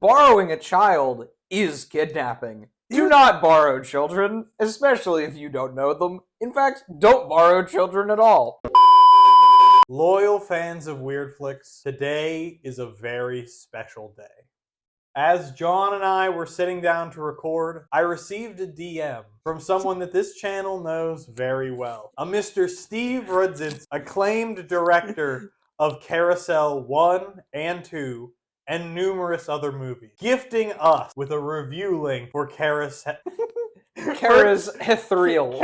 Borrowing a child is kidnapping. Do not borrow children, especially if you don't know them. In fact, don't borrow children at all. Loyal fans of Weirdflix, today is a very special day. As John and I were sitting down to record, I received a DM from someone that this channel knows very well. A Mr. Steve Rudzinski, acclaimed director of Caroushell 1 and 2, and numerous other movies, gifting us with a review link for Caroushell. Caroushell.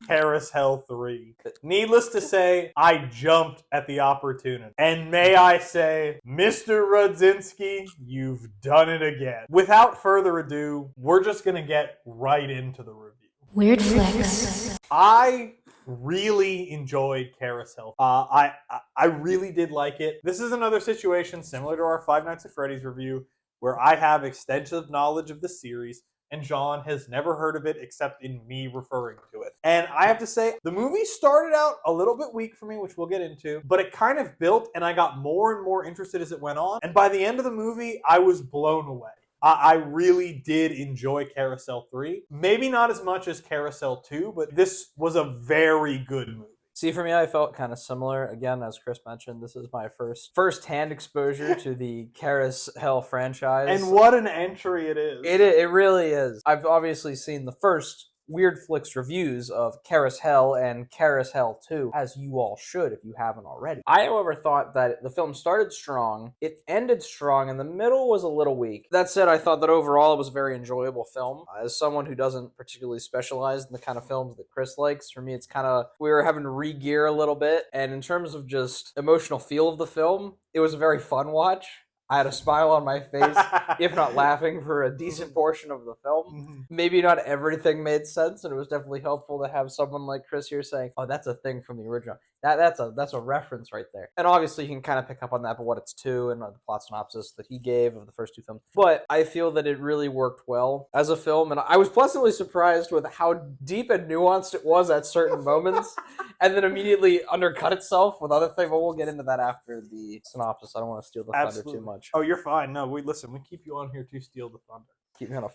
Caroushell 3. Needless to say, I jumped at the opportunity. And may I say, Mr. Rudzinski, you've done it again. Without further ado, we're just gonna get right into the review. Weirdflix. I really enjoyed Caroushell. I really did like it. This is another situation similar to our Five Nights at Freddy's review, where I have extensive knowledge of the series, and John has never heard of it except in me referring to it. And I have to say, the movie started out a little bit weak for me, which we'll get into, but it kind of built, and I got more and more interested as it went on. And by the end of the movie, I was blown away. I really did enjoy Caroushell 3. Maybe not as much as Caroushell 2, but this was a very good movie. See, for me, I felt kind of similar. Again, as Chris mentioned, this is my first-hand exposure to the Caroushell franchise. And what an entry it is. It really is. I've obviously seen the first Weirdflix reviews of Caroushell and Caroushell 2, as you all should if you haven't already. I, however, thought that the film started strong, it ended strong, and the middle was a little weak. That said, I thought that overall it was a very enjoyable film. As someone who doesn't particularly specialize in the kind of films that Chris likes, for me it's kind of, we were having to re-gear a little bit, and in terms of just emotional feel of the film, it was a very fun watch. I had a smile on my face, if not laughing, for a decent portion of the film. Maybe not everything made sense, and it was definitely helpful to have someone like Chris here saying, oh, that's a thing from the original. That's a reference right there. And obviously you can kind of pick up on that, but what it's to, and the plot synopsis that he gave of the first two films. But I feel that it really worked well as a film, and I was pleasantly surprised with how deep and nuanced it was at certain moments, and then immediately undercut itself with other things. But we'll get into that after the synopsis. I don't want to steal the thunder too much. Oh, you're fine. No, we keep you on here to steal the thunder. Keep me on a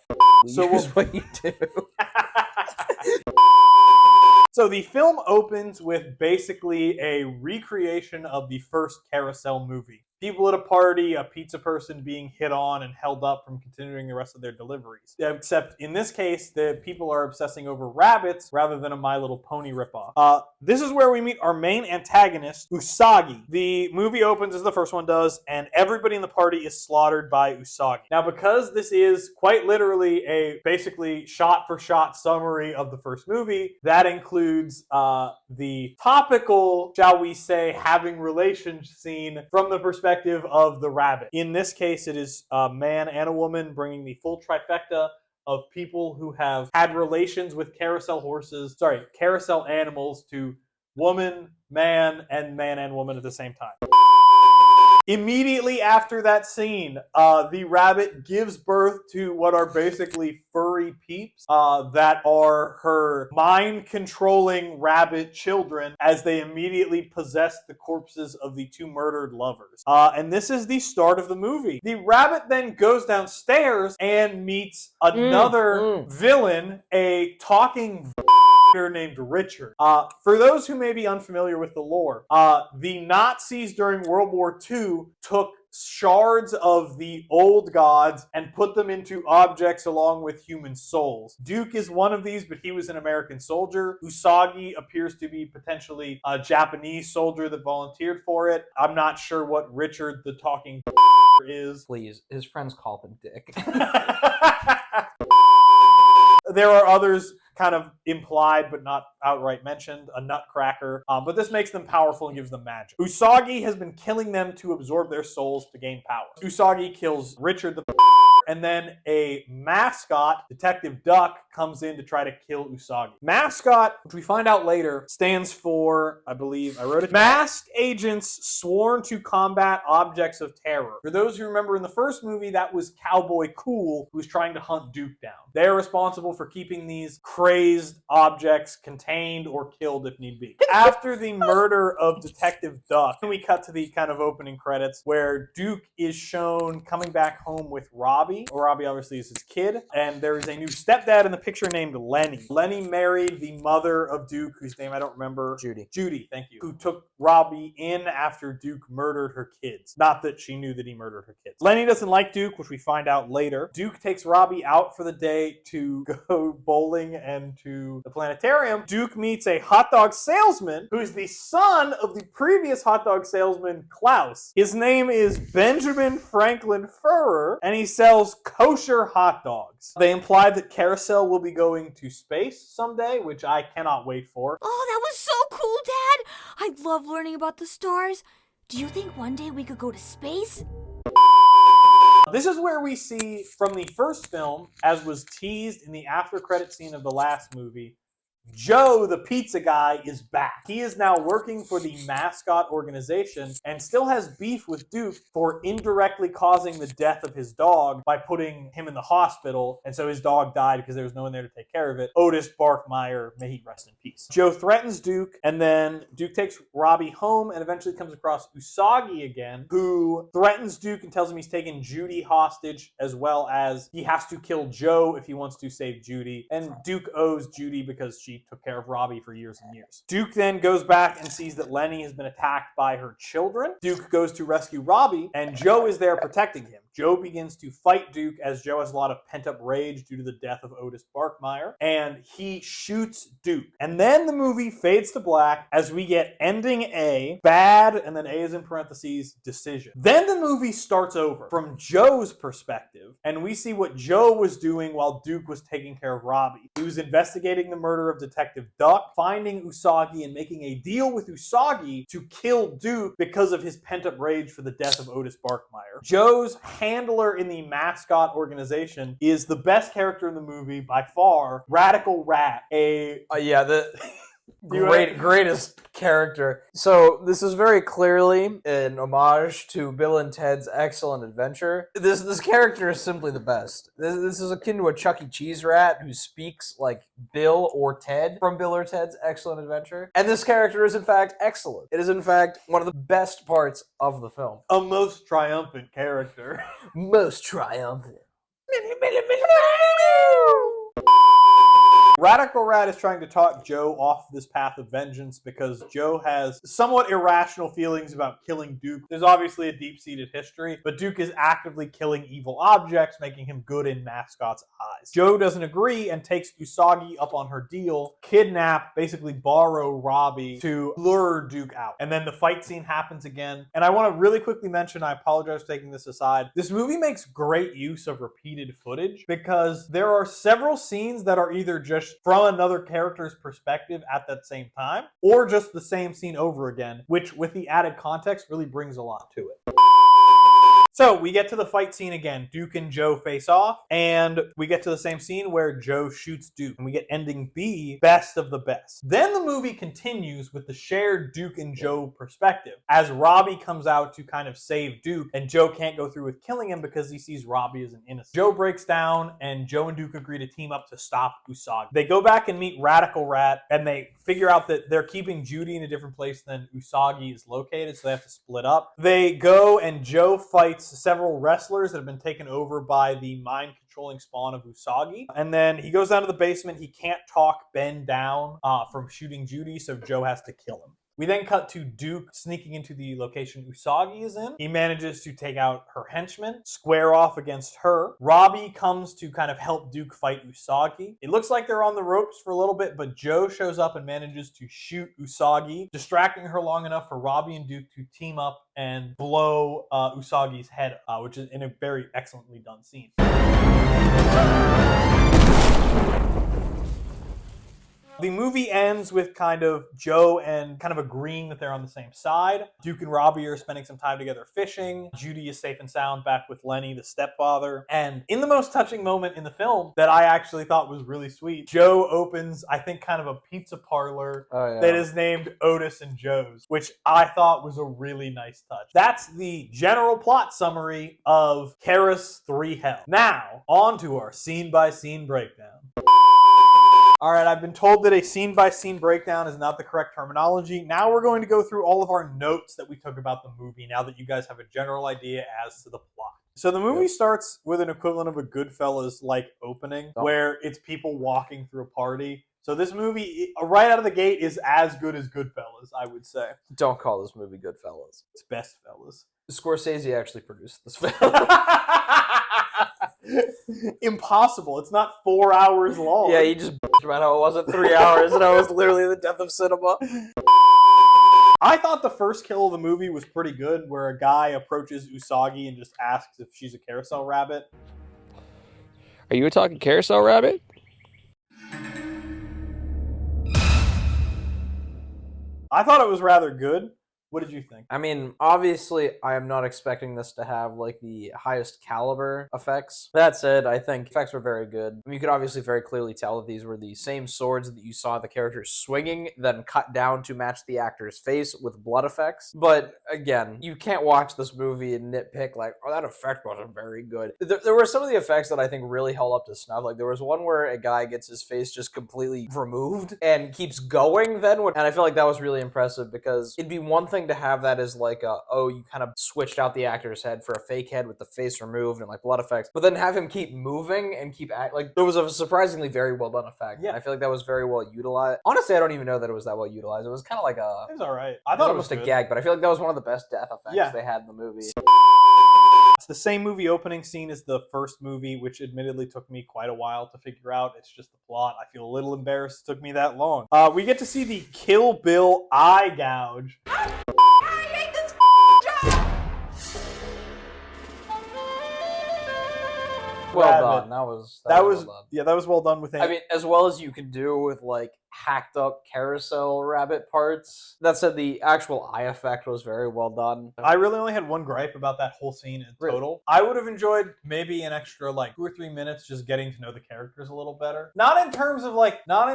so what you do. So the film opens with basically a recreation of the first Caroushell movie. People at a party, a pizza person being hit on and held up from continuing the rest of their deliveries. Except in this case, the people are obsessing over rabbits rather than a My Little Pony ripoff. This is where we meet our main antagonist, Usagi. The movie opens as the first one does, and everybody in the party is slaughtered by Usagi. Now, because this is quite literally a basically shot-for-shot summary of the first movie, that includes the topical, shall we say, having relations scene from the perspective of the rabbit. In this case, it is a man and a woman bringing the full trifecta of people who have had relations with carousel animals to woman, man, and woman at the same time. Immediately after that scene, the rabbit gives birth to what are basically furry peeps that are her mind-controlling rabbit children as they immediately possess the corpses of the two murdered lovers. And this is the start of the movie. The rabbit then goes downstairs and meets another villain, a talking named Richard. For those who may be unfamiliar with the lore, the Nazis during World War II took shards of the old gods and put them into objects along with human souls. Duke is one of these, but he was an American soldier. Usagi appears to be potentially a Japanese soldier that volunteered for it. I'm not sure what Richard the talking is. Please, his friends call him Dick. There are others kind of implied but not outright mentioned, a nutcracker, but this makes them powerful and gives them magic. Usagi has been killing them to absorb their souls to gain power. Usagi kills Richard the and then a mascot, Detective Duck, comes in to try to kill Usagi. Mascot, which we find out later, stands for, I believe, I wrote it, Masked Agents Sworn to Combat Objects of Terror. For those who remember in the first movie, that was Cowboy Cool, who was trying to hunt Duke down. They're responsible for keeping these crazed objects contained or killed if need be. After the murder of Detective Duck, we cut to the kind of opening credits where Duke is shown coming back home with Robbie. Robbie obviously is his kid, and there is a new stepdad in the picture named Lenny. Lenny married the mother of Duke, whose name I don't remember. Judy, thank you. Who took Robbie in after Duke murdered her kids. Not that she knew that he murdered her kids. Lenny doesn't like Duke, which we find out later. Duke takes Robbie out for the day to go bowling and to the planetarium. Duke meets a hot dog salesman who's the son of the previous hot dog salesman, Klaus. His name is Benjamin Franklin Furrer, and he sells kosher hot dogs. They implied that Caroushell will be going to space someday, which I cannot wait for. Oh, that was so cool, Dad! I love learning about the stars. Do you think one day we could go to space? This is where we see from the first film, as was teased in the after credit scene of the last movie, Joe, the pizza guy, is back. He is now working for the mascot organization and still has beef with Duke for indirectly causing the death of his dog by putting him in the hospital, and so his dog died because there was no one there to take care of it. Otis Barkmeyer, may he rest in peace. Joe threatens Duke, and then Duke takes Robbie home and eventually comes across Usagi again, who threatens Duke and tells him he's taken Judy hostage, as well as he has to kill Joe if he wants to save Judy, and Duke owes Judy because she took care of Robbie for years and years. Duke then goes back and sees that Lenny has been attacked by her children. Duke goes to rescue Robbie, and Joe is there protecting him. Joe begins to fight Duke as Joe has a lot of pent-up rage due to the death of Otis Barkmeyer, and he shoots Duke. And then the movie fades to black as we get ending A, bad, and then A is in parentheses, decision. Then the movie starts over from Joe's perspective, and we see what Joe was doing while Duke was taking care of Robbie. He was investigating the murder of Detective Duck, finding Usagi, and making a deal with Usagi to kill Duke because of his pent-up rage for the death of Otis Barkmeyer. Joe's handler in the mascot organization is the best character in the movie by far, Radical Rat, greatest character. So this is very clearly an homage to Bill and Ted's Excellent Adventure. This character is simply the best. This is akin to a Chuck E. Cheese rat who speaks like Bill or Ted from Bill or Ted's Excellent Adventure. And this character is in fact excellent. It is in fact one of the best parts of the film. A most triumphant character. Most triumphant. Radical Rat is trying to talk Joe off this path of vengeance because Joe has somewhat irrational feelings about killing Duke. There's obviously a deep-seated history, but Duke is actively killing evil objects, making him good in Mascot's eyes. Joe doesn't agree and takes Usagi up on her deal, kidnap, basically borrow Robbie to lure Duke out. And then the fight scene happens again. And I want to really quickly mention, I apologize for taking this aside, this movie makes great use of repeated footage because there are several scenes that are either just from another character's perspective at that same time, or just the same scene over again, which with the added context really brings a lot to it. So we get to the fight scene again. Duke and Joe face off, and we get to the same scene where Joe shoots Duke, and we get ending B, best of the best. Then the movie continues with the shared Duke and Joe perspective, as Robbie comes out to kind of save Duke, and Joe can't go through with killing him because he sees Robbie as an innocent. Joe breaks down, and Joe and Duke agree to team up to stop Usagi. They go back and meet Radical Rat, and they figure out that they're keeping Judy in a different place than Usagi is located, so they have to split up. They go, and Joe fights several wrestlers that have been taken over by the mind-controlling spawn of Usagi. And then he goes down to the basement. He can't talk Ben down from shooting Judy, so Joe has to kill him. We then cut to Duke sneaking into the location Usagi is in. He manages to take out her henchmen, square off against her. Robbie comes to kind of help Duke fight Usagi. It looks like they're on the ropes for a little bit, but Joe shows up and manages to shoot Usagi, distracting her long enough for Robbie and Duke to team up and blow Usagi's head, which is in a very excellently done scene. The movie ends with kind of Joe and kind of agreeing that they're on the same side. Duke and Robbie are spending some time together fishing. Judy is safe and sound back with Lenny, the stepfather. And in the most touching moment in the film that I actually thought was really sweet, Joe opens, I think, kind of a pizza parlor that is named Otis and Joe's, which I thought was a really nice touch. That's the general plot summary of Karis 3 Hell. Now, on to our scene-by-scene breakdown. All right, I've been told that a scene-by-scene breakdown is not the correct terminology. Now we're going to go through all of our notes that we took about the movie now that you guys have a general idea as to the plot. So the movie starts with an equivalent of a Goodfellas-like opening where it's people walking through a party. So this movie, right out of the gate, is as good as Goodfellas, I would say. Don't call this movie Goodfellas. It's Best Fellas. Scorsese actually produced this film. Impossible. It's not 4 hours long. Yeah, he just bitched about how it wasn't 3 hours and how it was literally the death of cinema. I thought the first kill of the movie was pretty good, where a guy approaches Usagi and just asks if she's a carousel rabbit. Are you a talking carousel rabbit? I thought it was rather good. What did you think? I mean, obviously, I am not expecting this to have, like, the highest caliber effects. That said, I think effects were very good. I mean, you could obviously very clearly tell that these were the same swords that you saw the characters swinging, then cut down to match the actor's face with blood effects. But, again, you can't watch this movie and nitpick, like, oh, that effect wasn't very good. There were some of the effects that I think really held up to snuff. Like, there was one where a guy gets his face just completely removed and keeps going then. And I feel like that was really impressive because it'd be one thing to have that as like you kind of switched out the actor's head for a fake head with the face removed and like blood effects, but then have him keep moving and keep like there was a surprisingly very well done effect. Yeah, I feel like that was very well utilized. Honestly, I don't even know that it was that well utilized. It was kind of like it was all right. I thought it was almost a gag, but I feel like that was one of the best death effects they had in the movie. It's the same movie opening scene as the first movie, which admittedly took me quite a while to figure out. It's just the plot. I feel a little embarrassed it took me that long. We get to see the Kill Bill eye gouge. Well done. That was well done. Yeah, that was well done with it. I mean, as well as you could do with like hacked up carousel rabbit parts. That said, the actual eye effect was very well done. I really only had one gripe about that whole scene in total. I would have enjoyed maybe an extra like 2 or 3 minutes just getting to know the characters a little better. Not in terms of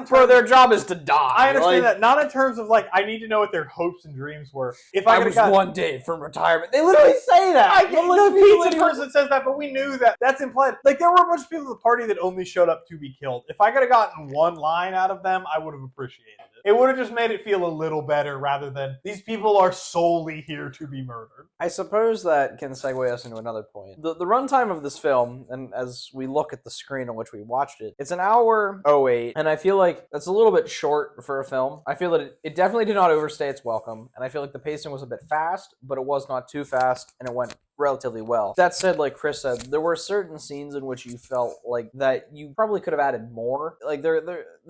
Bro, their job is to die. I understand that. Not in terms of like I need to know what their hopes and dreams were. If I was one day from retirement, they literally say that. The pizza person says that, but we knew that. That's implied. Like there were a bunch of people at the party that only showed up to be killed. If I could have gotten one line out of them, I would have appreciated it. It would have just made it feel a little better rather than these people are solely here to be murdered. I suppose that can segue us into another point. The runtime of this film, and as we look at the screen on which we watched it, it's an hour 08, and I feel like that's a little bit short for a film. I feel that it definitely did not overstay its welcome, and I feel like the pacing was a bit fast, but it was not too fast, and it went relatively well. That said, like Chris said, there were certain scenes in which you felt like that you probably could have added more. Like there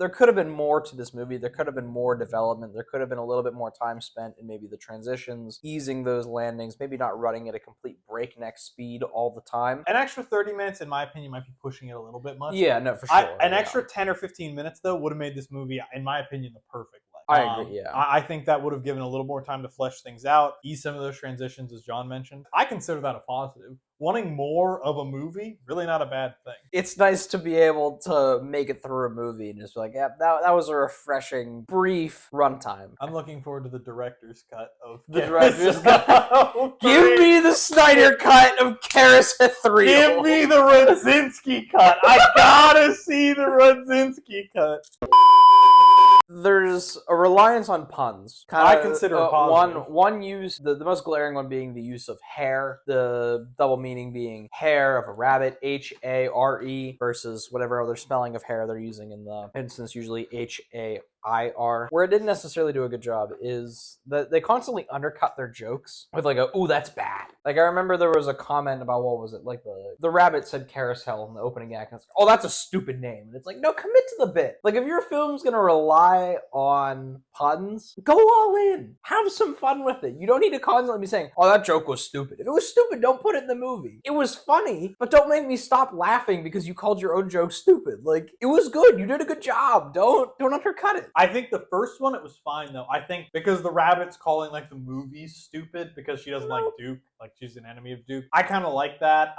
could have been more to this movie. There could have been more development. There could have been a little bit more time spent in maybe the transitions, easing those landings, maybe not running at a complete breakneck speed all the time. An extra 30 minutes, in my opinion, might be pushing it a little bit much. Yeah, no, for sure. An extra 10 or 15 minutes, though, would have made this movie, in my opinion, the perfect length. I agree, yeah. I think that would have given a little more time to flesh things out, ease some of those transitions, as John mentioned. I consider that a positive. Wanting more of a movie, really not a bad thing. It's nice to be able to make it through a movie and just be like, yeah, that was a refreshing, brief runtime. I'm looking forward to the director's cut of the director's cut. Give me the Snyder cut of Caroushell 3. Give me the Rudzinski cut. I gotta see the Rudzinski cut. There's a reliance on puns. I consider it positive. One use, the most glaring one being the use of hair, the double meaning being hair of a rabbit, H-A-R-E, versus whatever other spelling of hair they're using in the instance, usually H-A-I-R. Where it didn't necessarily do a good job is that they constantly undercut their jokes with like ooh, that's bad. Like I remember there was a comment about, what was it, like the the rabbit said Carousel in the opening act. And it's like, oh, that's a stupid name. And it's like, no, commit to the bit. Like, if your film's gonna rely on puns, go all in. Have some fun with it. You don't need to constantly be saying, oh, that joke was stupid. If it was stupid, don't put it in the movie. It was funny, but don't make me stop laughing because you called your own joke stupid. Like, it was good. You did a good job. Don't undercut it. I think the first one, it was fine, though. I think because the rabbit's calling, like, the movies stupid because she doesn't like Duke. Like, she's an enemy of Duke. I kind of like that.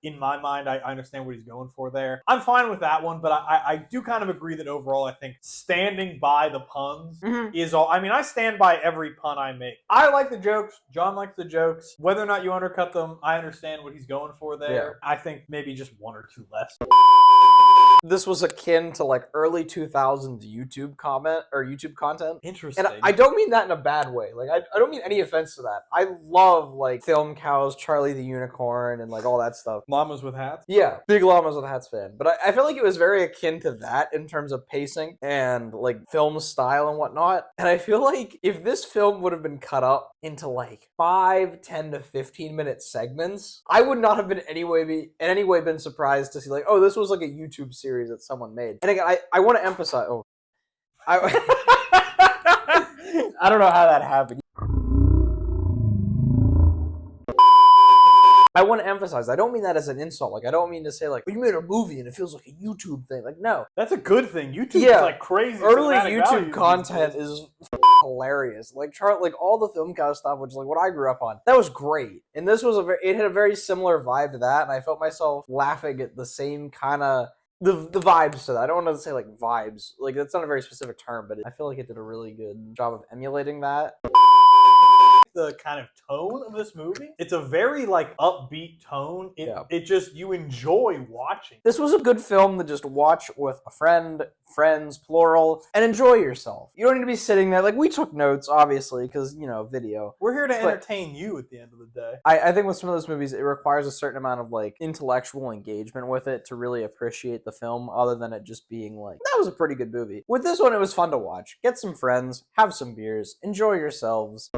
In my mind, I understand what he's going for there. I'm fine with that one, but I do kind of agree that overall, I think standing by the puns is all. I mean, I stand by every pun I make. I like the jokes. John likes the jokes. Whether or not you undercut them, I understand what he's going for there. Yeah. I think maybe just one or two less. This was akin to like early 2000s YouTube comment or YouTube content. Interesting. And I don't mean that in a bad way. Like, I don't mean any offense to that. I love like Film Cows, Charlie the Unicorn, and like all that stuff. Llamas with hats? Yeah, big Llamas with Hats fan. But I feel like it was very akin to that in terms of pacing and like film style and whatnot. And I feel like if this film would have been cut up into like 5, 10 to 15 minute segments, I would not have been in any way been surprised to see like, oh, this was like a YouTube series that someone made. And again, I want to emphasize, I don't know how that happened. I want to emphasize, I don't mean that as an insult. Like, I don't mean to say like, well, you made a movie and it feels like a YouTube thing. Like, no. That's a good thing. YouTube is like crazy. Early YouTube content is hilarious. Like, like all the film cast stuff, which is like what I grew up on. That was great. And this was it had a very similar vibe to that. And I felt myself laughing at the same kind of the vibes to that. I don't want to say like vibes. Like, that's not a very specific term, but I feel like it did a really good job of emulating that. The kind of tone of this movie, it's a very like upbeat tone. It just, you enjoy watching. This was a good film to just watch with a friend, friends, plural, and enjoy yourself. You don't need to be sitting there. Like, we took notes, obviously, because, you know, video. We're here to entertain you at the end of the day. I think with some of those movies, it requires a certain amount of, like, intellectual engagement with it to really appreciate the film, other than it just being like, that was a pretty good movie. With this one, it was fun to watch. Get some friends, have some beers, enjoy yourselves.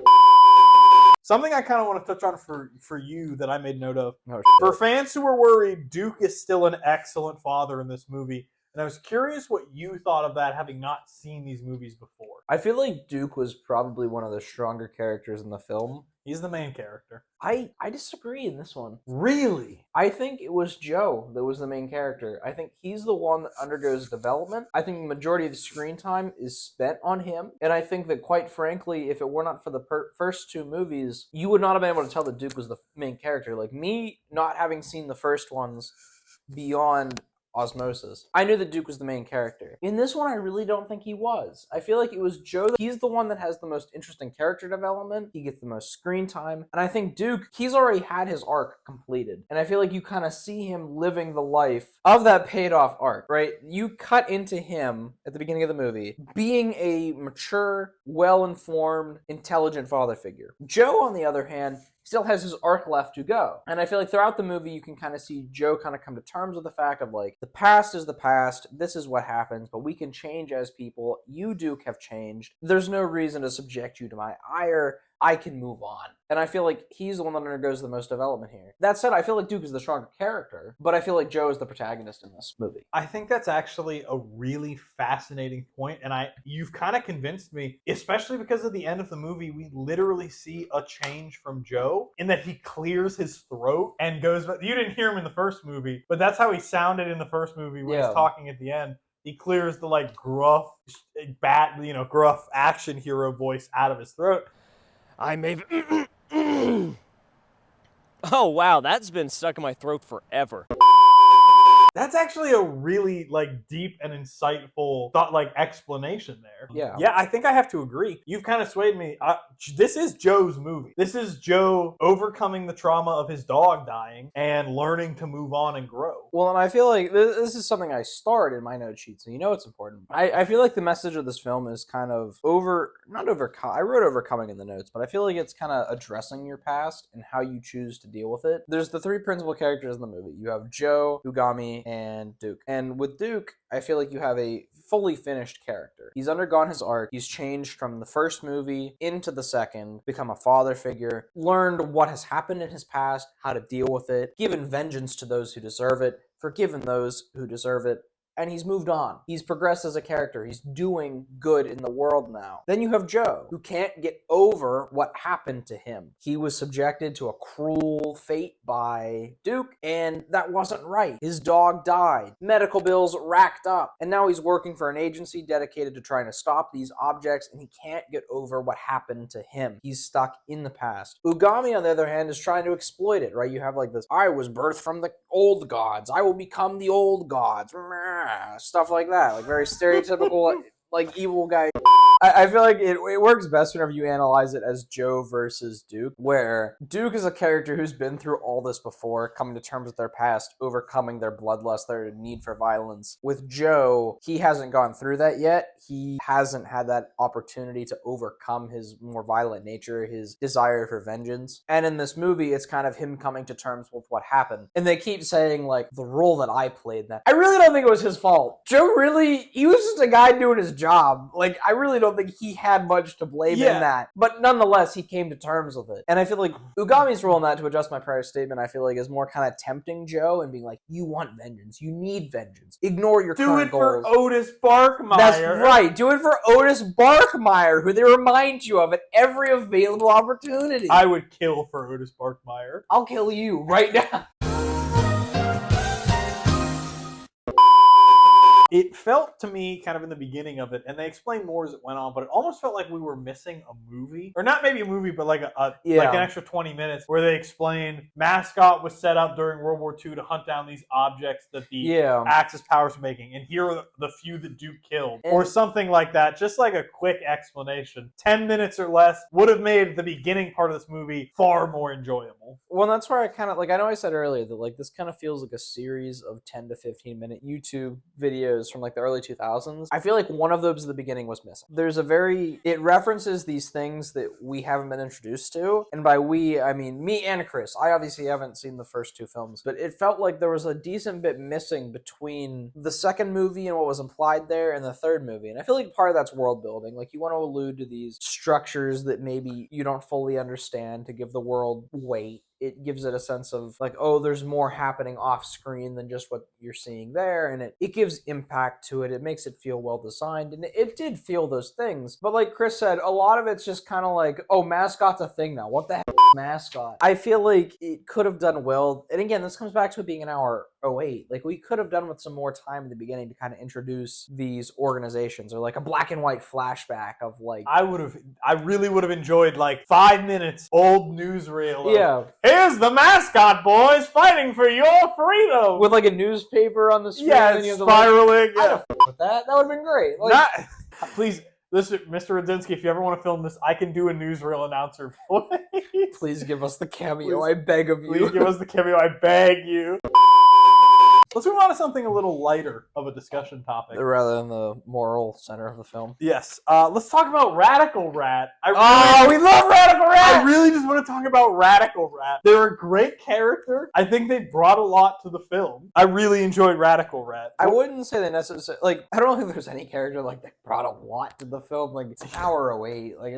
Something I kind of want to touch on for you that I made note of. Oh, for fans who are worried, Duke is still an excellent father in this movie. And I was curious what you thought of that, having not seen these movies before. I feel like Duke was probably one of the stronger characters in the film. He's the main character. I disagree in this one. Really? I think it was Joe that was the main character. I think he's the one that undergoes development. I think the majority of the screen time is spent on him. And I think that, quite frankly, if it were not for the first two movies, you would not have been able to tell that Duke was the main character. Like, me not having seen the first ones beyond osmosis, I knew that Duke was the main character. In this one, I really don't think he was. I feel like it was Joe. He's the one that has the most interesting character development. He gets the most screen time. And I think Duke, he's already had his arc completed. And I feel like you kind of see him living the life of that paid off arc, right? You cut into him at the beginning of the movie being a mature, well-informed, intelligent father figure. Joe, on the other hand, still has his arc left to go. And I feel like throughout the movie, you can kind of see Joe kind of come to terms with the fact of like, the past is the past, this is what happens, but we can change as people. You, Duke, have changed. There's no reason to subject you to my ire. I can move on. And I feel like he's the one that undergoes the most development here. That said, I feel like Duke is the stronger character, but I feel like Joe is the protagonist in this movie. I think that's actually a really fascinating point, and you've kind of convinced me, especially because at the end of the movie, we literally see a change from Joe in that he clears his throat and goes, you didn't hear him in the first movie, but that's how he sounded in the first movie when he's talking at the end. He clears the like gruff action hero voice out of his throat. I may... Oh, wow, that's been stuck in my throat forever. That's actually a really like deep and insightful thought, like explanation there. Yeah, I think I have to agree. You've kind of swayed me. This is Joe's movie. This is Joe overcoming the trauma of his dog dying and learning to move on and grow. Well, and I feel like this is something I starred in my note sheet, so you know it's important. I feel like the message of this film is kind of I wrote overcoming in the notes, but I feel like it's kind of addressing your past and how you choose to deal with it. There's the three principal characters in the movie. You have Joe, Ugami, and Duke. And with Duke, I feel like you have a fully finished character. He's undergone his arc. He's changed from the first movie into the second, become a father figure, learned what has happened in his past, how to deal with it, given vengeance to those who deserve it, forgiven those who deserve it, and he's moved on. He's progressed as a character. He's doing good in the world now. Then you have Joe, who can't get over what happened to him. He was subjected to a cruel fate by Duke, and that wasn't right. His dog died. Medical bills racked up. And now he's working for an agency dedicated to trying to stop these objects, and he can't get over what happened to him. He's stuck in the past. Ugami, on the other hand, is trying to exploit it, right? You have like this, I was birthed from the old gods. I will become the old gods. Stuff like that, like very stereotypical like evil guy. I feel like it works best whenever you analyze it as Joe versus Duke, where Duke is a character who's been through all this before, coming to terms with their past, overcoming their bloodlust, their need for violence. With Joe, he hasn't gone through that yet. He hasn't had that opportunity to overcome his more violent nature, his desire for vengeance. And in this movie, it's kind of him coming to terms with what happened. And they keep saying, like, the role that I played that. I really don't think it was his fault. Joe really, he was just a guy doing his job. Like, I really don't think he had much to blame in that. But nonetheless, he came to terms with it. And I feel like Ugami's role in that, to adjust my prior statement, I feel like is more kind of tempting Joe and being like, you want vengeance. You need vengeance. Ignore your current goals. Do it for Otis Barkmeyer. That's right. Do it for Otis Barkmeyer, who they remind you of at every available opportunity. I would kill for Otis Barkmeyer. I'll kill you right now. It felt to me, kind of in the beginning of it, and they explained more as it went on, but it almost felt like we were missing a movie. Or not maybe a movie, but like like an extra 20 minutes where they explained Mascot was set up during World War II to hunt down these objects that the Axis powers were making, and here are the few that Duke killed. Or something like that. Just like a quick explanation. 10 minutes or less would have made the beginning part of this movie far more enjoyable. Well, that's where I kind of, like, I know I said earlier that, like, this kind of feels like a series of 10 to 15 minute YouTube videos from like the early 2000s. I feel like one of those at the beginning was missing. There's a it references these things that we haven't been introduced to. And by we, I mean me and Chris. I obviously haven't seen the first two films, but it felt like there was a decent bit missing between the second movie and what was implied there and the third movie. And I feel like part of that's world building. Like you want to allude to these structures that maybe you don't fully understand to give the world weight. It gives it a sense of like, oh, there's more happening off screen than just what you're seeing there. And it gives impact to it. It makes it feel well designed. And it did feel those things. But like Chris said, a lot of it's just kind of like, oh, Mascot's a thing now. What the heck is Mascot? I feel like it could have done well. And again, this comes back to it being an hour 08. Like we could have done with some more time in the beginning to kind of introduce these organizations, or like a black and white flashback of like, I really would have enjoyed like 5 minutes old newsreel of, here's the Mascot boys fighting for your freedom with like a newspaper on the screen. Yeah, and spiraling. With that would have been great. Like, please listen, Mr. Radzinski, if you ever want to film this, I can do a newsreel announcer voice. Please give us the cameo, I beg of you. Please give us the cameo, I beg you. Let's move on to something a little lighter of a discussion topic. Rather than the moral center of the film. Yes. Let's talk about Radical Rat. We love Radical Rat! I really just want to talk about Radical Rat. They're a great character. I think they brought a lot to the film. I really enjoyed Radical Rat. I wouldn't say they necessarily, like, I don't think there's any character, like, that brought a lot to the film. Like, it's an hour away. Like,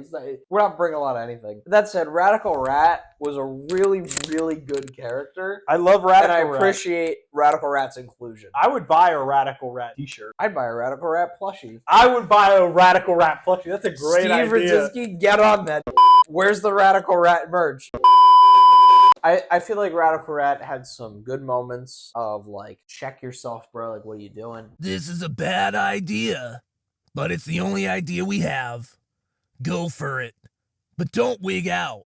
we're not bringing a lot of anything. That said, Radical Rat was a really, really good character. I love Radical Rat. And I appreciate Radical Rat's inclusion. I would buy a Radical Rat t-shirt. I'd buy a Radical Rat plushie. I would buy a Radical Rat plushie. That's a great idea. Steve Radzinski, get on that. Where's the Radical Rat merch? I feel like Radical Rat had some good moments of like, check yourself, bro. Like, what are you doing? This is a bad idea, but it's the only idea we have. Go for it, but don't wig out.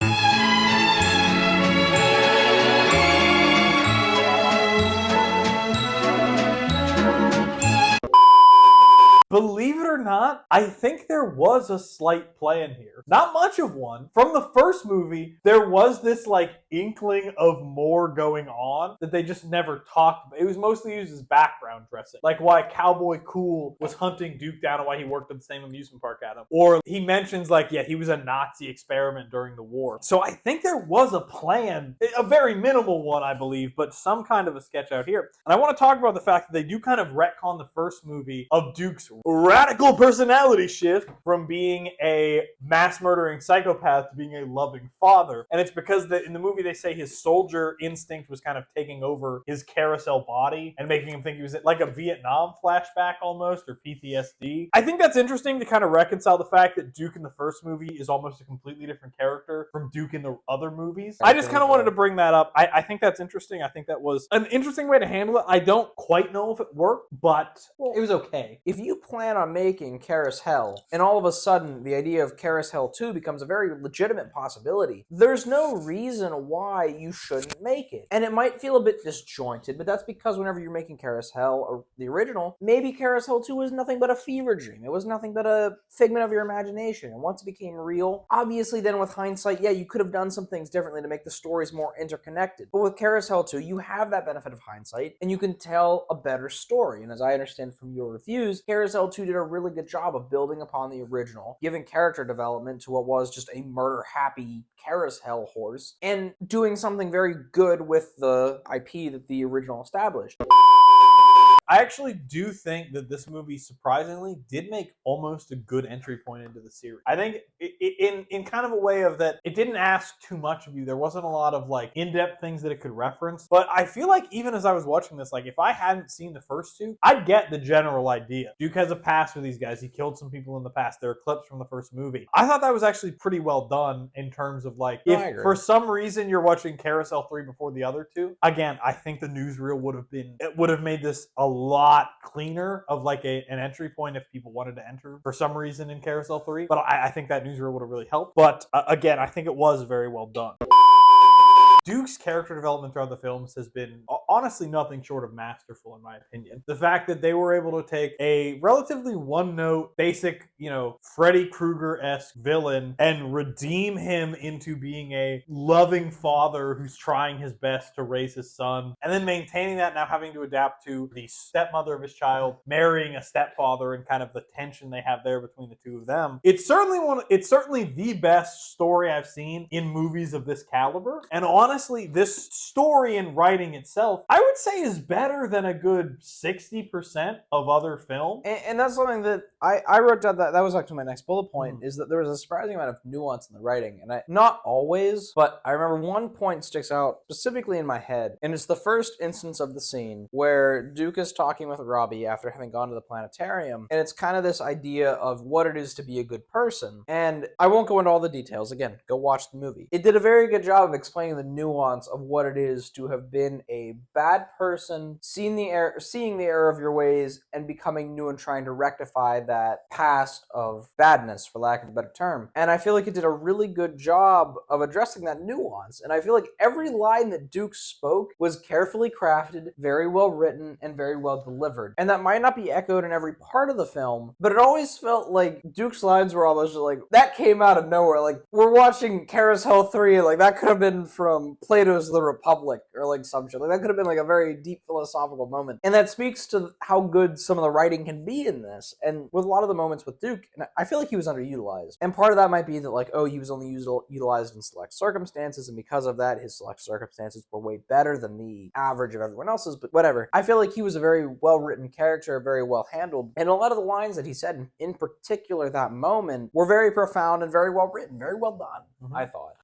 Believe it or not, I think there was a slight plan here. Not much of one. From the first movie, there was this like inkling of more going on that they just never talked about. It was mostly used as background dressing. Like why Cowboy Cool was hunting Duke down and why he worked at the same amusement park at him. Or he mentions like, yeah, he was a Nazi experiment during the war. So I think there was a plan, a very minimal one, I believe, but some kind of a sketch out here. And I want to talk about the fact that they do kind of retcon the first movie of Duke's radical personality shift from being a mass murdering psychopath to being a loving father. And it's because in the movie they say his soldier instinct was kind of taking over his carousel body and making him think he was like a Vietnam flashback almost, or PTSD. I think that's interesting to kind of reconcile the fact that Duke in the first movie is almost a completely different character from Duke in the other movies. I just kind of wanted to bring that up. I think that's interesting. I think that was an interesting way to handle it. I don't quite know if it worked, but it was okay. If you plan on making Caroushell, and all of a sudden the idea of Caroushell 2 becomes a very legitimate possibility, there's no reason why you shouldn't make it. And it might feel a bit disjointed, but that's because whenever you're making Caroushell, or the original, maybe Caroushell 2 was nothing but a fever dream. It was nothing but a figment of your imagination. And once it became real, obviously then with hindsight, yeah, you could have done some things differently to make the stories more interconnected. But with Carousel 2, you have that benefit of hindsight, and you can tell a better story. And as I understand from your reviews, Carousel 2 did a really good job of building upon the original, giving character development to what was just a murder-happy carousel horse, and doing something very good with the IP that the original established. I actually do think that this movie, surprisingly, did make almost a good entry point into the series. I think in kind of a way of that it didn't ask too much of you. There wasn't a lot of like in-depth things that it could reference. But I feel like even as I was watching this, like if I hadn't seen the first two, I'd get the general idea. Duke has a past with these guys. He killed some people in the past. There are clips from the first movie. I thought that was actually pretty well done in terms of like, if for some reason you're watching Carousel 3 before the other two, again, I think the newsreel would have made this a lot cleaner of like an entry point if people wanted to enter for some reason in Carousel 3. But I think that newsreel would have really helped. But again, I think it was very well done. Duke's character development throughout the films has been honestly nothing short of masterful, in my opinion. The fact that they were able to take a relatively one-note, basic, Freddy Krueger-esque villain and redeem him into being a loving father who's trying his best to raise his son, and then maintaining that, now having to adapt to the stepmother of his child, marrying a stepfather, and kind of the tension they have there between the two of them. It's certainly the best story I've seen in movies of this caliber, and honestly, this story and writing itself, I would say, is better than a good 60% of other films. And that's something that I wrote down, that was actually my next bullet point, is that there was a surprising amount of nuance in the writing. And not always, but I remember one point sticks out specifically in my head, and it's the first instance of the scene where Duke is talking with Robbie after having gone to the planetarium, and it's kind of this idea of what it is to be a good person. And I won't go into all the details. Again, go watch the movie. It did a very good job of explaining the nuance of what it is to have been a bad person, seeing the error of your ways, and becoming new and trying to rectify that past of badness, for lack of a better term. And I feel like it did a really good job of addressing that nuance. And I feel like every line that Duke spoke was carefully crafted, very well written, and very well delivered. And that might not be echoed in every part of the film, but it always felt like Duke's lines were almost like, that came out of nowhere. Like, we're watching Carousel 3, like, that could have been from Plato's The Republic, or like some shit. Like, that could have been like a very deep philosophical moment. And that speaks to how good some of the writing can be in this. And with a lot of the moments with Duke, and I feel like he was underutilized. And part of that might be that, like, oh, he was only utilized in select circumstances, and because of that, his select circumstances were way better than the average of everyone else's, but whatever. I feel like he was a very well-written character, very well handled, and a lot of the lines that he said, in particular that moment, were very profound and very well written, very well done, I thought.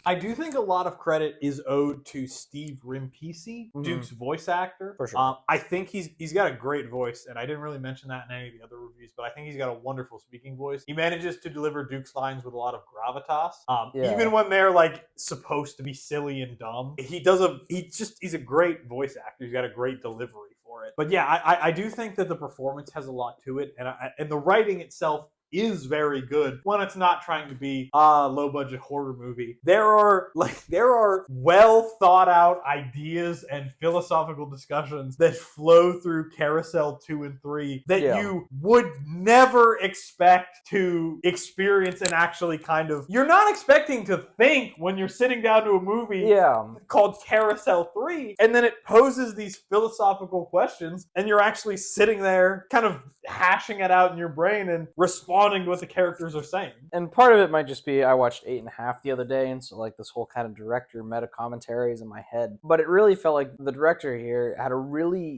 I do think a lot of credit is owed to Steve Rimpisi, Duke's voice actor. For sure. I think he's got a great voice, and I didn't really mention that in any of the other reviews, but I think he's got a wonderful speaking voice. He manages to deliver Duke's lines with a lot of gravitas, even when they're like supposed to be silly and dumb. He's a great voice actor. He's got a great delivery for it. But yeah, I do think that the performance has a lot to it, and the writing itself is very good when it's not trying to be a low budget horror movie. There are well thought out ideas and philosophical discussions that flow through Carousel 2 and 3 that you would never expect to experience and actually kind of, you're not expecting to think when you're sitting down to a movie called Carousel 3, and then it poses these philosophical questions and you're actually sitting there kind of hashing it out in your brain and responding to what the characters are saying. And part of it might just be I watched 8.5 the other day, and so like this whole kind of director meta commentary is in my head. But it really felt like the director here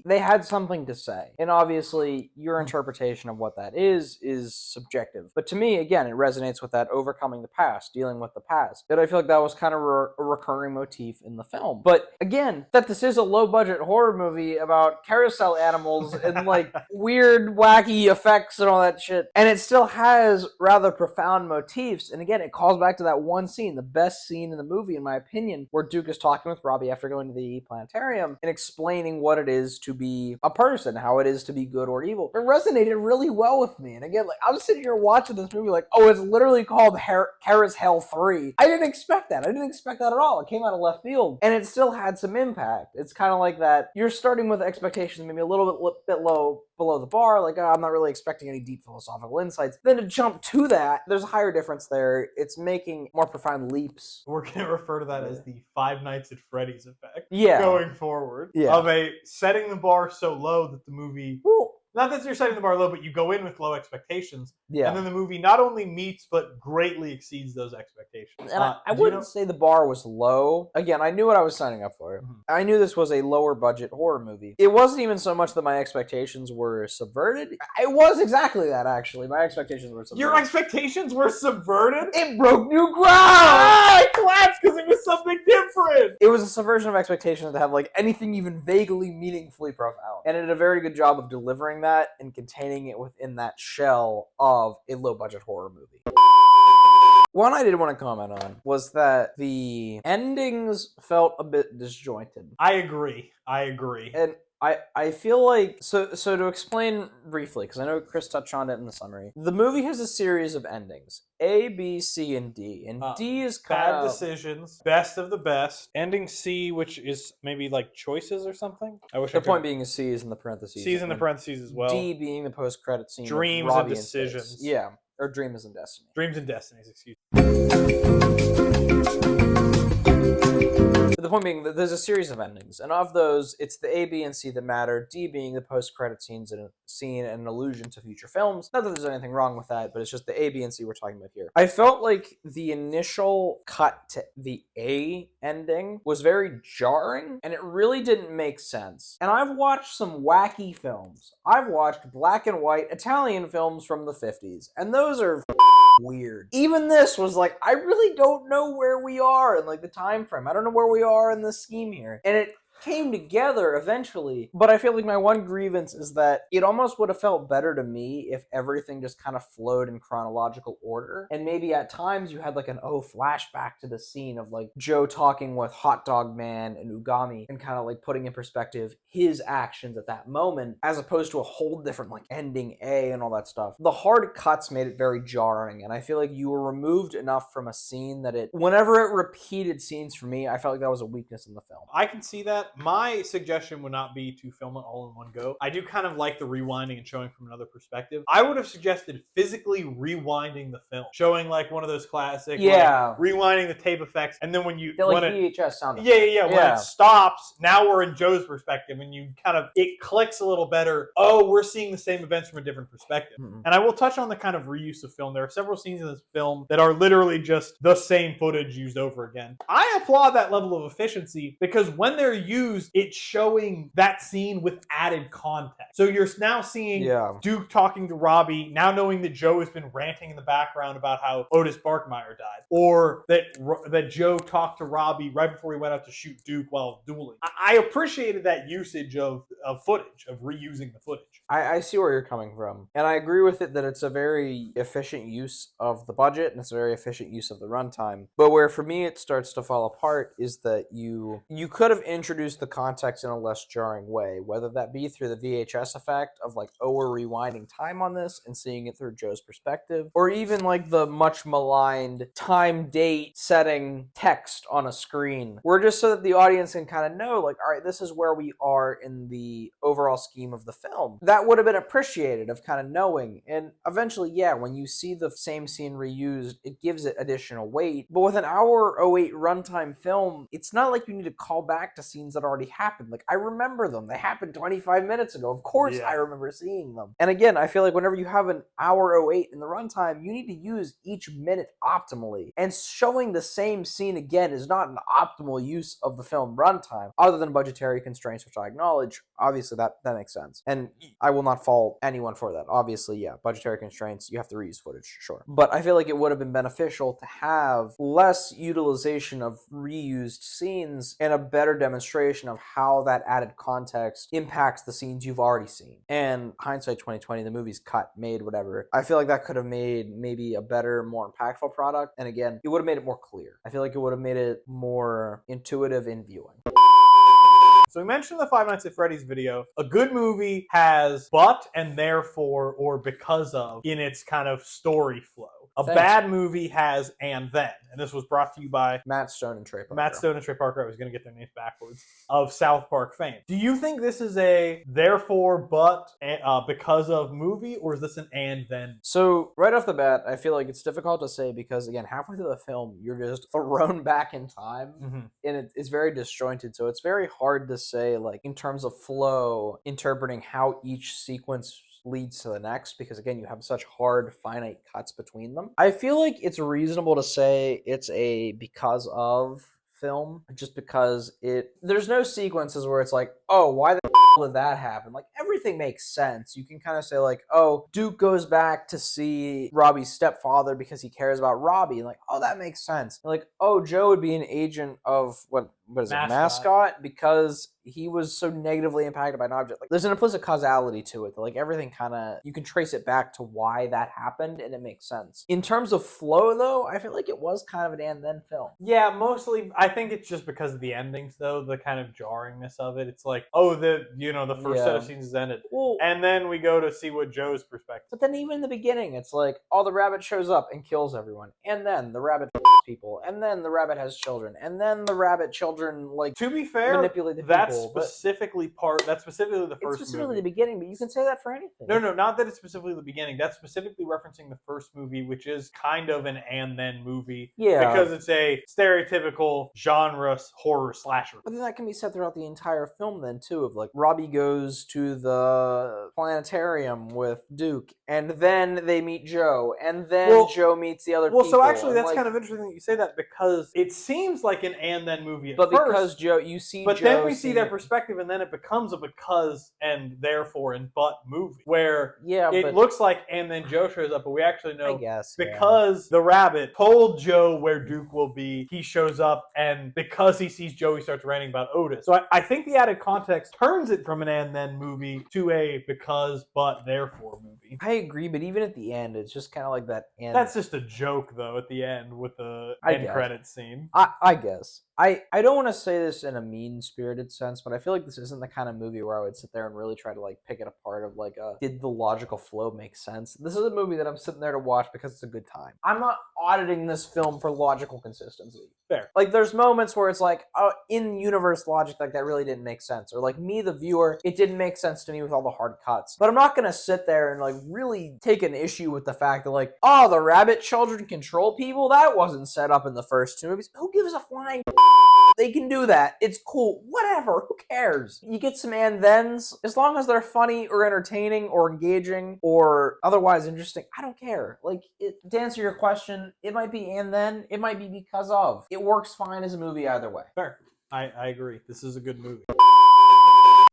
they had something to say. And obviously your interpretation of what that is subjective. But to me, again, it resonates with that overcoming the past, dealing with the past. And I feel like that was kind of a recurring motif in the film. But again, that this is a low budget horror movie about carousel animals and like weird, wacky effects and all that shit. And it still has rather profound motifs. And again, it calls back to that one scene, the best scene in the movie, in my opinion, where Duke is talking with Robbie after going to the planetarium and explaining what it is to be a person, how it is to be good or evil. It resonated really well with me. And again, like I was sitting here watching this movie like, oh, it's literally called Caroushell 3. I didn't expect that. I didn't expect that at all. It came out of left field. And it still had some impact. It's kind of like that. You're starting with expectations maybe a little bit low below the bar, like, oh, I'm not really expecting any deep philosophical insights. Then to jump to that, there's a higher difference there. It's making more profound leaps. We're going to refer to that as the Five Nights at Freddy's effect going forward. Of a setting the bar so low that the movie... Not that you're setting the bar low, but you go in with low expectations. And then the movie not only meets, but greatly exceeds those expectations. And I wouldn't say the bar was low. Again, I knew what I was signing up for. Mm-hmm. I knew this was a lower budget horror movie. It wasn't even so much that my expectations were subverted. It was exactly that, actually. My expectations were subverted. Your expectations were subverted? It broke new ground! I collapsed because it was something different! It was a subversion of expectations to have like anything even vaguely meaningfully profound. And it did a very good job of delivering that and containing it within that shell of a low-budget horror movie. One I did want to comment on was that the endings felt a bit disjointed. I agree. And I feel like, so to explain briefly, because I know Chris touched on it in the summary, the movie has a series of endings. A, B, C, and D. And D is kind of... Bad decisions, best of the best. Ending C, which is maybe like choices or something? The point being is C is in the parentheses. C is in the parentheses as well. D being the post-credit scene. Dreams and decisions. Yeah, or Dreams and Destiny. Dreams and Destinies, excuse me. The point being that there's a series of endings, and of those, it's the A, B, and C that matter, D being the post-credit scenes and scene and an allusion to future films. Not that there's anything wrong with that, but it's just the A, B, and C we're talking about here. I felt like the initial cut to the A ending was very jarring, and it really didn't make sense. And I've watched some wacky films. I've watched black and white Italian films from the 50s, and those are weird. Even this was like, I really don't know where we are in like the time frame. I don't know where we are in the scheme here. And it came together eventually, but I feel like my one grievance is that it almost would have felt better to me if everything just kind of flowed in chronological order, and maybe at times you had like an flashback to the scene of like Joe talking with Hot Dog Man and Ugami and kind of like putting in perspective his actions at that moment, as opposed to a whole different like ending A and all that stuff. The hard cuts made it very jarring, and I feel like you were removed enough from a scene that whenever it repeated scenes for me, I felt like that was a weakness in the film. I can see that. My suggestion would not be to film it all in one go. I do kind of like the rewinding and showing from another perspective. I would have suggested physically rewinding the film, showing like one of those classic, like, rewinding the tape effects, and then when you VHS sound effects. When it stops, now we're in Joe's perspective, and you kind of it clicks a little better. Oh, we're seeing the same events from a different perspective. Mm-hmm. And I will touch on the kind of reuse of film. There are several scenes in this film that are literally just the same footage used over again. I applaud that level of efficiency because when they're used, it's showing that scene with added context. So you're now seeing Duke talking to Robbie, now knowing that Joe has been ranting in the background about how Otis Barkmeyer died, or that Joe talked to Robbie right before he went out to shoot Duke while dueling. I appreciated that usage of footage, of reusing the footage. I see where you're coming from, and I agree with it that it's a very efficient use of the budget and it's a very efficient use of the runtime. But where for me it starts to fall apart is that you could have introduced introduce the context in a less jarring way, whether that be through the VHS effect of like, oh, we're rewinding time on this and seeing it through Joe's perspective, or even like the much maligned time, date, setting text on a screen. We're just so that the audience can kind of know, like, all right, this is where we are in the overall scheme of the film. That would have been appreciated of kind of knowing. And eventually, yeah, when you see the same scene reused, it gives it additional weight. But with an hour 08 runtime film, it's not like you need to call back to scenes that already happened. Like, I remember them. They happened 25 minutes ago. Of course I remember seeing them. And again, I feel like whenever you have an hour 08 in the runtime, you need to use each minute optimally. And showing the same scene again is not an optimal use of the film runtime, other than budgetary constraints, which I acknowledge. Obviously, that makes sense. And I will not fault anyone for that. Obviously, yeah, budgetary constraints, you have to reuse footage, sure. But I feel like it would have been beneficial to have less utilization of reused scenes and a better demonstration of how that added context impacts the scenes you've already seen. And hindsight 2020, the movie's cut, made, whatever. I feel like that could have made maybe a better, more impactful product. And again, it would have made it more clear. I feel like it would have made it more intuitive in viewing. So we mentioned the Five Nights at Freddy's video. A good movie has but and therefore or because of in its kind of story flow. A bad movie has and then. And this was brought to you by Matt Stone and Trey Parker. Matt Stone and Trey Parker. I was going to get their names backwards. Of South Park fame. Do you think this is a therefore but because of movie, or is this an and then? So right off the bat, I feel like it's difficult to say because, again, halfway through the film, you're just thrown back in time, and it's very disjointed. So it's very hard to say, like, in terms of flow, interpreting how each sequence leads to the next, because again, you have such hard finite cuts between them. I feel like it's reasonable to say it's a because of film, just because there's no sequences where it's like, oh, why the did that happen? Like, everything makes sense. You can kind of say, like, oh, Duke goes back to see Robbie's stepfather because he cares about Robbie. Like, oh, that makes sense. And like, oh, Joe would be an agent of what is it, mascot, because he was so negatively impacted by an object. Like, there's an implicit causality to it. Like, everything kind of, you can trace it back to why that happened, and it makes sense. In terms of flow, though, I feel like it was kind of an and then film. Yeah, mostly. I think it's just because of the endings, though, the kind of jarringness of it. It's like, oh, the first set of scenes is ended, and then we go to see what Joe's perspective. But then even in the beginning, it's like, oh, the rabbit shows up and kills everyone, and then the rabbit people, and then the rabbit has children, and then the rabbit children, like, to be fair, manipulate the that's people. specifically the first It's specifically movie. the beginning, but you can say that for anything. No, not that it's specifically the beginning. That's specifically referencing the first movie, which is kind of an and then movie. Yeah. Because it's a stereotypical genre horror slasher. But then that can be said throughout the entire film then, too, of like, Robbie goes to the planetarium with Duke, and then they meet Joe, and then Joe meets the other people. Well, so actually that's like, kind of interesting that you say that, because it seems like an and then movie at but first. Because Joe, you see but Joe then we see their perspective, and then it becomes a because and therefore and but movie, where it looks like and then Joe shows up, but we actually know because the rabbit told Joe where Duke will be, he shows up, and because he sees Joe, he starts ranting about Otis. So I think the added context turns it from an and then movie to a because but therefore movie. I agree, but even at the end, it's just kind of like that. That's just a joke, though, at the end with the end credits scene. I guess. I don't want to say this in a mean-spirited sense, but I feel like this isn't the kind of movie where I would sit there and really try to, like, pick it apart of, like, did the logical flow make sense? This is a movie that I'm sitting there to watch because it's a good time. I'm not auditing this film for logical consistency. Fair. Like, there's moments where it's like, oh, in-universe logic, like, that really didn't make sense. Or, like, me, the viewer, it didn't make sense to me with all the hard cuts. But I'm not going to sit there and, like, really take an issue with the fact that, like, oh, the rabbit children control people? That wasn't set up in the first two movies. Who gives a flying they can do that. It's cool. Whatever. Who cares? You get some and thens. As long as they're funny or entertaining or engaging or otherwise interesting, I don't care. Like, to answer your question, it might be and then. It might be because of. It works fine as a movie either way. Fair. I agree. This is a good movie.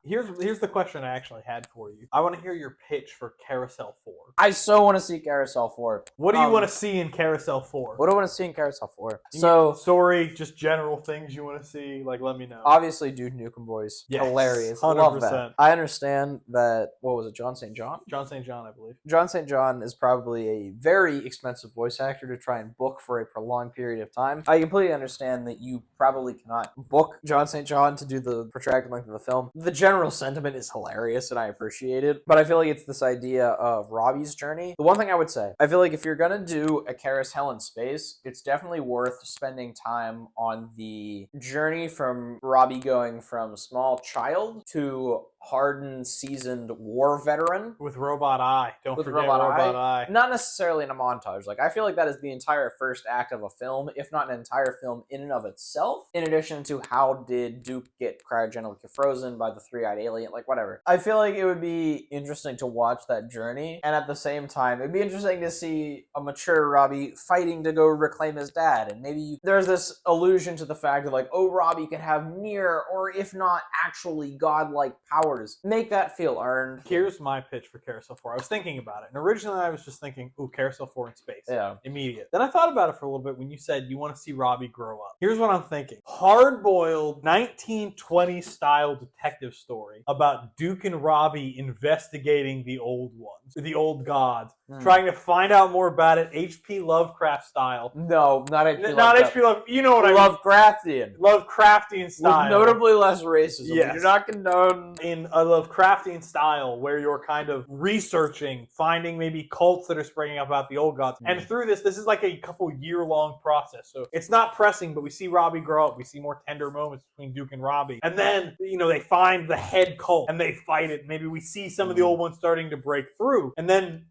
Here's the question I actually had for you. I want to hear your pitch for Carousel 4. I so want to see Carousel 4. What do you want to see in Carousel 4? What do I want to see in Carousel 4? So, story, just general things you want to see. Like, let me know. Obviously, Dude Nukem Boys. Yes, Hilarious. 100%. Love that. I understand that, what was it, John St. John? John St. John, I believe. John St. John is probably a very expensive voice actor to try and book for a prolonged period of time. I completely understand that you probably cannot book John St. John to do the protracted length of the film. The general sentiment is hilarious and I appreciate it, but I feel like it's this idea of Robbie's journey. The one thing I would say, I feel like if you're gonna do a Carousel in space, it's definitely worth spending time on the journey from Robbie going from small child to hardened, seasoned war veteran. With Robot Eye. Don't With forget Robot Robot Eye. Not necessarily in a montage. Like, I feel like that is the entire first act of a film, if not an entire film in and of itself, in addition to how did Duke get cryogenically frozen by the three-eyed alien, like, whatever. I feel like it would be interesting to watch that journey, and at the same time, it'd be interesting to see a mature Robbie fighting to go reclaim his dad, and maybe there's this allusion to the fact of, like, oh, Robbie can have near, or if not actually godlike powers. Make that feel earned. Here's my pitch for Carousel 4. I was thinking about it, and originally I was just thinking, ooh, Carousel 4 in space. Yeah. Immediate. Then I thought about it for a little bit when you said you want to see Robbie grow up. Here's what I'm thinking. Hard-boiled 1920s style detective story about Duke and Robbie investigating the old ones, the old gods, trying to find out more about it, H.P. Lovecraft style. No, not H.P. Not H.P. Lovecraft. You know what I mean. Lovecraftian. Lovecraftian style. With notably less racism. Yes. We do not condone... In a Lovecraftian style where you're kind of researching, finding maybe cults that are springing up about the old gods. And through this is like a couple year-long process. So it's not pressing, but we see Robbie grow up. We see more tender moments between Duke and Robbie. And then, they find the head cult and they fight it. Maybe we see some of the old ones starting to break through. And then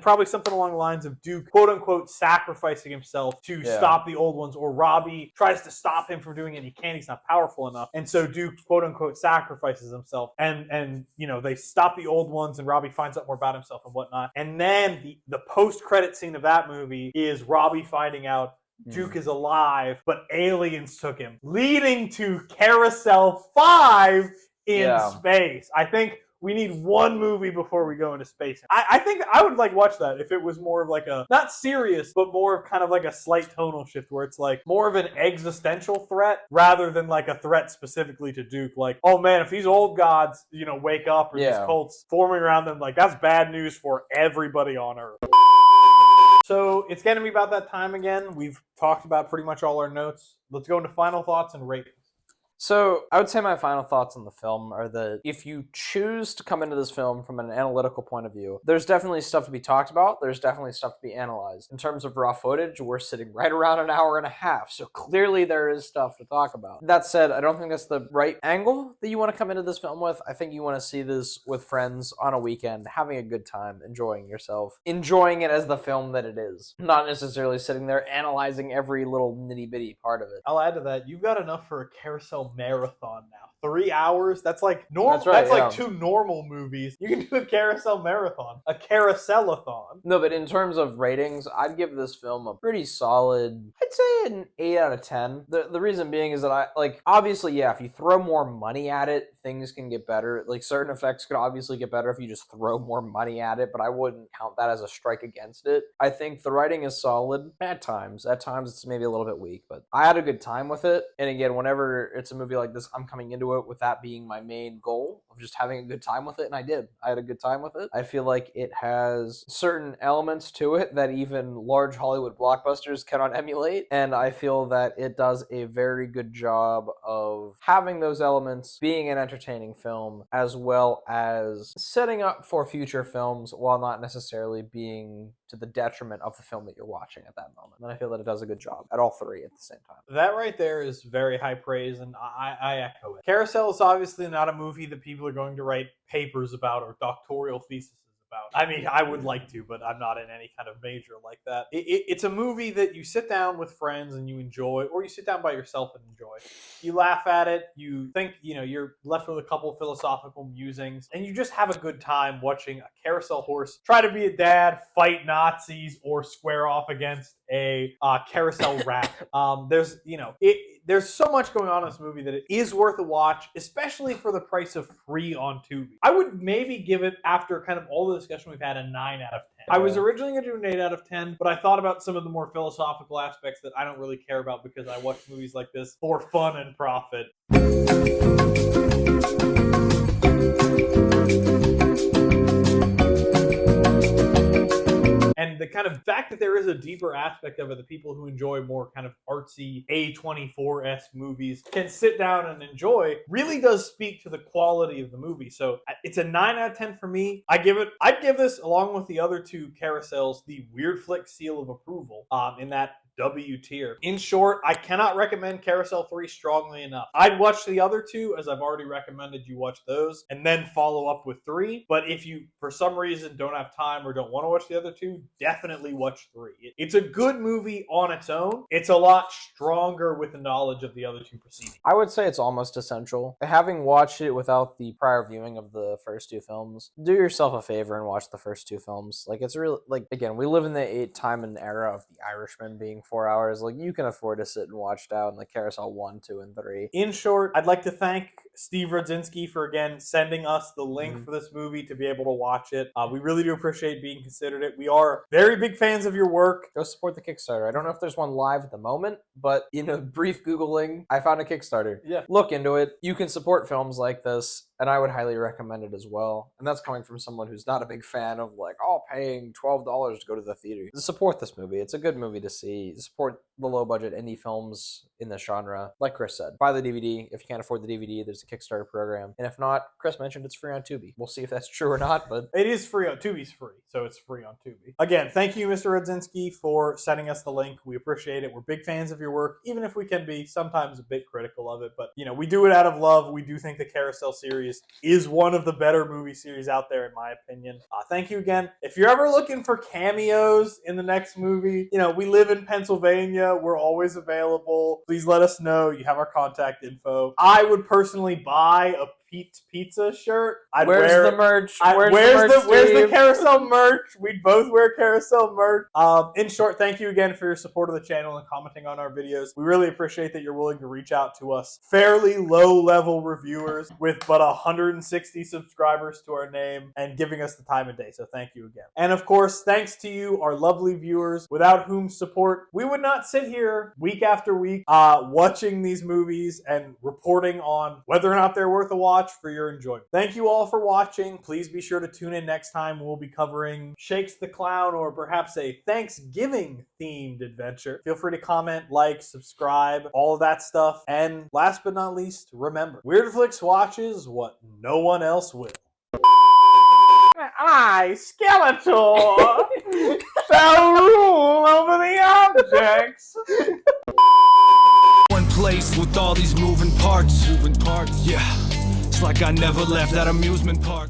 probably something along the lines of Duke, quote unquote, sacrificing himself to stop the old ones, or Robbie tries to stop him from doing it and he can't, he's not powerful enough. And so Duke, quote unquote, sacrifices himself and they stop the old ones and Robbie finds out more about himself and whatnot. And then the post-credit scene of that movie is Robbie finding out Duke is alive, but aliens took him, leading to Carousel 5 in space. I think we need one movie before we go into space. I think I would watch that if it was more of like a, not serious, but more of kind of like a slight tonal shift where it's like more of an existential threat rather than like a threat specifically to Duke. Like, oh man, if these old gods, wake up or these cults forming around them, like that's bad news for everybody on Earth. So it's going to be about that time again. We've talked about pretty much all our notes. Let's go into final thoughts and ratings. So, I would say my final thoughts on the film are that if you choose to come into this film from an analytical point of view, there's definitely stuff to be talked about, there's definitely stuff to be analyzed. In terms of raw footage, we're sitting right around an hour and a half, so clearly there is stuff to talk about. That said, I don't think that's the right angle that you want to come into this film with. I think you want to see this with friends on a weekend, having a good time, enjoying yourself, enjoying it as the film that it is, not necessarily sitting there analyzing every little nitty-bitty part of it. I'll add to that, you've got enough for a Carousel marathon now. 3 hours? That's like normal. That's like 2 normal movies. You can do a Carousel marathon. A Carouselathon. No, but in terms of ratings, I'd give this film a pretty solid, I'd say an 8 out of 10. The reason being is that obviously, if you throw more money at it, things can get better. Like, certain effects could obviously get better if you just throw more money at it, but I wouldn't count that as a strike against it. I think the writing is solid at times. At times, it's maybe a little bit weak, but I had a good time with it. And again, whenever it's a movie like this, I'm coming into it with that being my main goal of just having a good time with it, and I did. I had a good time with it. I feel like it has certain elements to it that even large Hollywood blockbusters cannot emulate, and I feel that it does a very good job of having those elements, being an entertaining film, as well as setting up for future films while not necessarily being to the detriment of the film that you're watching at that moment. And I feel that it does a good job at all three at the same time. That right there is very high praise, and I echo it. Carousel is obviously not a movie that people are going to write papers about or doctoral theses about. I mean, I would like to, but I'm not in any kind of major like that. It's a movie that you sit down with friends and you enjoy, or you sit down by yourself and enjoy. You laugh at it, you think, you're left with a couple of philosophical musings, and you just have a good time watching a carousel horse try to be a dad, fight Nazis, or square off against a carousel rat. there's so much going on in this movie that it is worth a watch, especially for the price of free on Tubi. I would maybe give it, after kind of all the discussion we've had, a 9 out of 10. I was originally going to do an 8 out of 10, but I thought about some of the more philosophical aspects that I don't really care about because I watch movies like this for fun and profit. And the kind of fact that there is a deeper aspect of it, the people who enjoy more kind of artsy A24-esque movies can sit down and enjoy, really does speak to the quality of the movie. So it's a 9 out of 10 for me. I'd give this, along with the other two Carousels, the Weirdflix seal of approval in that W tier. In short, I cannot recommend Carousel 3 strongly enough. I'd watch the other two, as I've already recommended you watch those, and then follow up with 3. But if you, for some reason, don't have time or don't want to watch the other two, definitely watch 3. It's a good movie on its own. It's a lot stronger with the knowledge of the other two proceedings. I would say it's almost essential. Having watched it without the prior viewing of the first two films, do yourself a favor and watch the first two films. Like, it's really, like, again, we live in the time and era of The Irishman being 4 hours. Like, you can afford to sit and watch down the Carousel 1, 2, and 3. In short, I'd like to thank Steve Rodzinski for, again, sending us the link for this movie to be able to watch it. We really do appreciate being considered it. We are very big fans of your work. Go support the Kickstarter. I don't know if there's one live at the moment, but, brief Googling, I found a Kickstarter. Yeah. Look into it. You can support films like this, and I would highly recommend it as well. And that's coming from someone who's not a big fan of, like, paying $12 to go to the theater. Support this movie. It's a good movie to see. Support the low-budget indie films in this genre. Like Chris said, buy the DVD. If you can't afford the DVD, there's a Kickstarter program. And if not, Chris mentioned it's free on Tubi. We'll see if that's true or not, but it is free on Tubi's free, so it's free on Tubi. Again, thank you, Mr. Rodzinski, for sending us the link. We appreciate it. We're big fans of your work, even if we can be sometimes a bit critical of it. But, we do it out of love. We do think the Carousel series is one of the better movie series out there, in my opinion. Thank you again. If you're ever looking for cameos in the next movie, we live in Pennsylvania. We're always available. Please let us know. You have our contact info. I would personally buy a Pete's Pizza shirt. Where's the merch? Where's the Carousel merch? We'd both wear Carousel merch. In short, thank you again for your support of the channel and commenting on our videos. We really appreciate that you're willing to reach out to us fairly low-level reviewers with but 160 subscribers to our name and giving us the time of day. So thank you again. And of course, thanks to you, our lovely viewers, without whom support we would not sit here week after week watching these movies and reporting on whether or not they're worth a watch for your enjoyment. Thank you all for watching. Please be sure to tune in next time. We'll be covering Shakes the Clown, or perhaps a Thanksgiving themed adventure. Feel free to comment, like, subscribe, all of that stuff. And last but not least, remember, Weirdflix watches what no one else will. I, Skeletor, shall rule over the objects. One place with all these moving parts. Yeah, it's like I never left that amusement park.